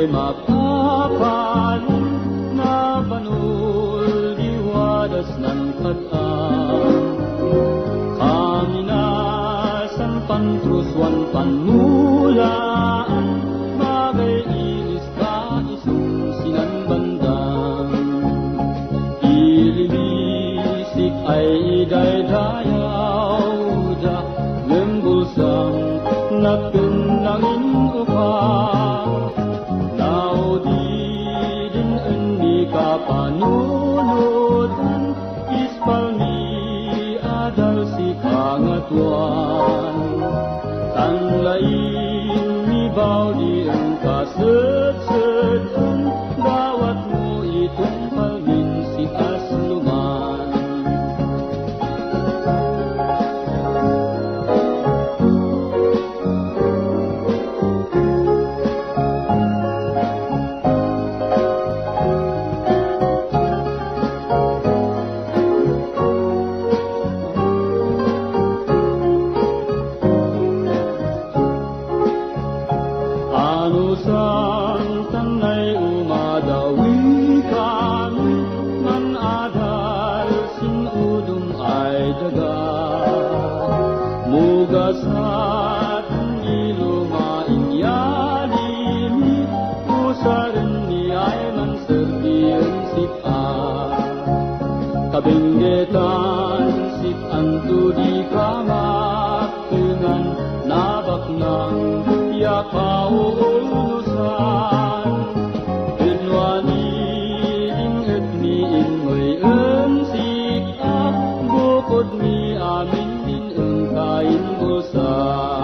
mapapan na banul diwadas ng kataan kami na sampan teruswan panmulaan bagay ilis ka isung sinan bandang ililisik ay idaydayaw da lembulsang natunangin upang naudidin endi kapanunutan ispalmi adal si kangatuan tan lain mi baudi engka set-setan dawatmu itong palmin si asluman anusan tanay umadawi kami man adal sinudum ay daga mugasat ilumain yalimi usarin ni ay man serbiyan sita kabinggetan sit antu di kamak dengan nabak nang yakauulusan inwani inget ni inmoy ensik bukod ni amin din engkain busan